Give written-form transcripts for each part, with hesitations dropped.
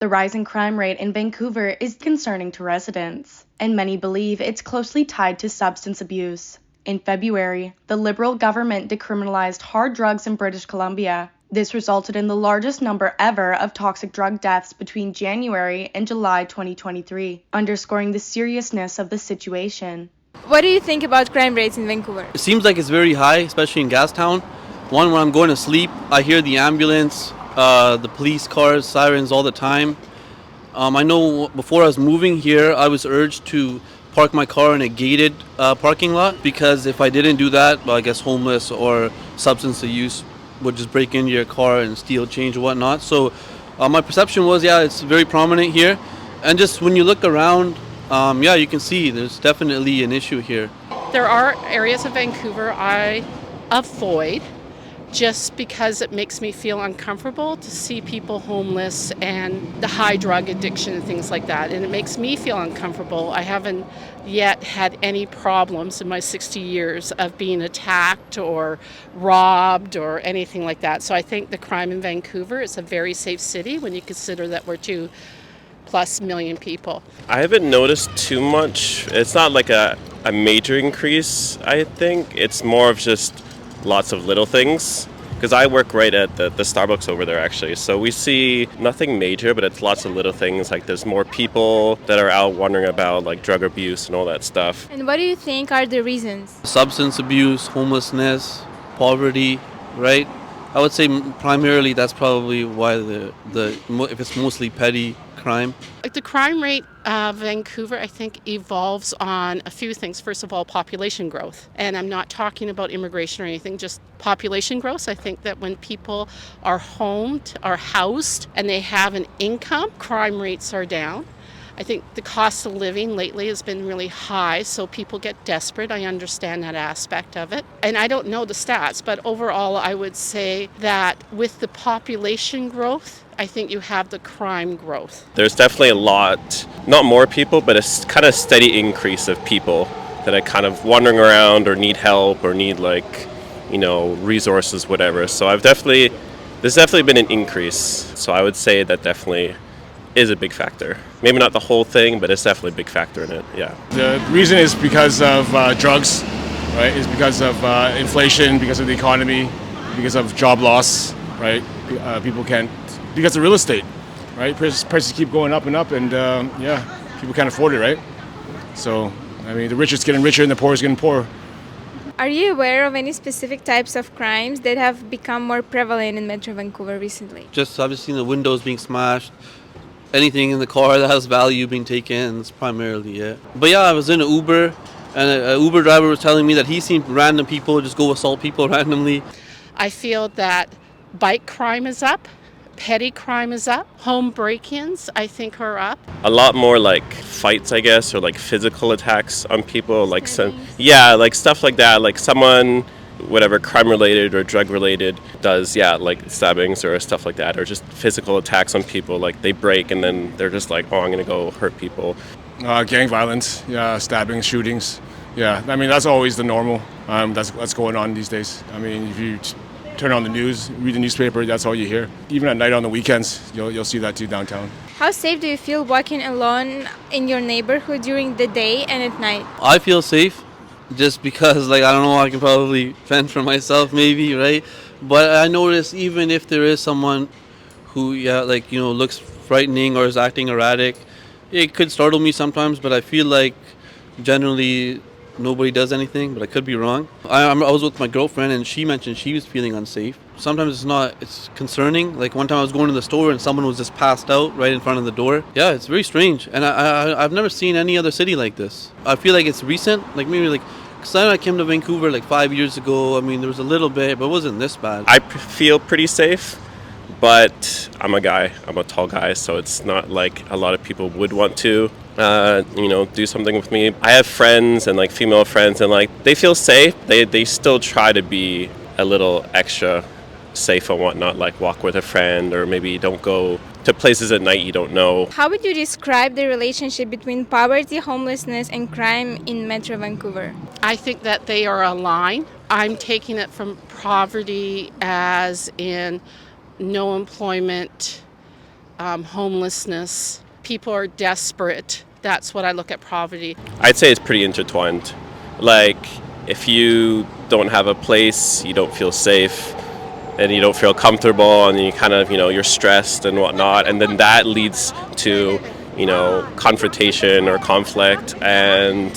The rising crime rate in Vancouver is concerning to residents, and many believe it's closely tied to substance abuse. In February, the Liberal government decriminalized hard drugs in British Columbia. This resulted in the largest number ever of toxic drug deaths between January and July 2023, underscoring the seriousness of the situation. What do you think about crime rates in Vancouver? It seems like it's very high, especially in Gastown. When I'm going to sleep, I hear the ambulance, the police cars, sirens all the time. I know before I was moving here, I was urged to park my car in a gated parking lot, because if I didn't do that, well, I guess homeless or substance abuse would just break into your car and steal change and whatnot. So my perception was, yeah, it's very prominent here. And just when you look around, yeah, you can see there's definitely an issue here. There are areas of Vancouver I avoid just because it makes me feel uncomfortable to see people homeless and the high drug addiction and things like that. And it makes me feel uncomfortable. I haven't yet had any problems in my 60 years of being attacked or robbed or anything like that. So I think the crime in Vancouver is a very safe city when you consider that we're 2+ million people. I haven't noticed too much. It's not like a major increase, I think. It's more of just lots of little things, because I work right at the Starbucks over there actually, so we see nothing major, but it's lots of little things, like there's more people that are out wondering about like drug abuse and all that stuff. And what do you think are the reasons? Substance abuse, homelessness, poverty, right? I would say primarily that's probably why if it's mostly petty crime. Like the crime rate of Vancouver, I think, evolves on a few things. First of all, population growth. And I'm not talking about immigration or anything, just population growth. I think that when people are homed, are housed, and they have an income, crime rates are down. I think the cost of living lately has been really high, so people get desperate. I understand that aspect of it. And I don't know the stats, but overall I would say that with the population growth, I think you have the crime growth. There's definitely a lot, not more people, but a kind of steady increase of people that are kind of wandering around or need help or need resources, whatever. So there's definitely been an increase. So I would say that definitely is a big factor. Maybe not the whole thing, but it's definitely a big factor in it, yeah. The reason is because of drugs, right? It's because of inflation, because of the economy, because of job loss, right? People can't, because of real estate, right? Prices keep going up and up, and people can't afford it, right? So, I mean, the rich is getting richer and the poor is getting poorer. Are you aware of any specific types of crimes that have become more prevalent in Metro Vancouver recently? Just I've just seen the windows being smashed, anything in the car that has value being taken. That's primarily it. But yeah, I was in an Uber, and an Uber driver was telling me that he's seen random people just go assault people randomly. I feel that bike crime is up, petty crime is up, home break-ins I think are up. A lot more like fights, I guess, or like physical attacks on people, like like stuff like that, like someone, whatever, crime-related or drug-related does, like stabbings or stuff like that, or just physical attacks on people, like they break and then they're just like, oh, I'm going to go hurt people. Gang violence, stabbings, shootings, I mean, that's always the normal. That's going on these days. I mean, if you turn on the news, read the newspaper, that's all you hear. Even at night on the weekends, you'll see that too downtown. How safe do you feel walking alone in your neighborhood during the day and at night? I feel safe. Just because, I don't know, I can probably fend for myself maybe, right? But I notice even if there is someone who, looks frightening or is acting erratic, it could startle me sometimes, but I feel like generally nobody does anything, but I could be wrong. I was with my girlfriend and she mentioned she was feeling unsafe. Sometimes it's concerning. Like one time I was going to the store and someone was just passed out right in front of the door. Yeah, it's very strange. And I've never seen any other city like this. I feel like it's recent, because I came to Vancouver 5 years ago. I mean, there was a little bit, but it wasn't this bad. I feel pretty safe, but I'm a tall guy, so it's not like a lot of people would want to do something with me. I have friends and female friends, and they feel safe. They still try to be a little extra safe and whatnot, walk with a friend, or maybe don't go to places at night you don't know. How would you describe the relationship between poverty, homelessness, and crime in Metro Vancouver? I think that they are aligned. I'm taking it from poverty as in no employment, homelessness. People are desperate. That's what I look at poverty. I'd say it's pretty intertwined. Like, if you don't have a place, you don't feel safe, and you don't feel comfortable, and you kind of, you're stressed and whatnot, and then that leads to, confrontation or conflict. And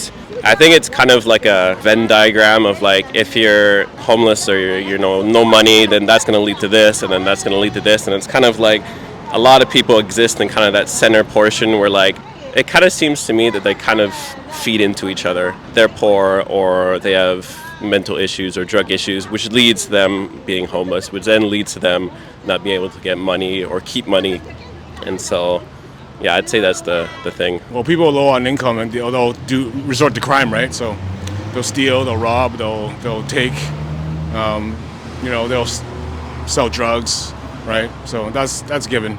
I think it's kind of like a Venn diagram of like, if you're homeless or you're no money, then that's going to lead to this, and then that's going to lead to this, and it's kind of like a lot of people exist in kind of that center portion where like it kind of seems to me that they kind of feed into each other. They're poor or they have mental issues or drug issues, which leads to them being homeless, which then leads to them not being able to get money or keep money. And so, yeah, I'd say that's the thing. Well, people are low on income and they'll resort to crime, right? So they'll steal, they'll rob, they'll take, they'll sell drugs, right? So that's given.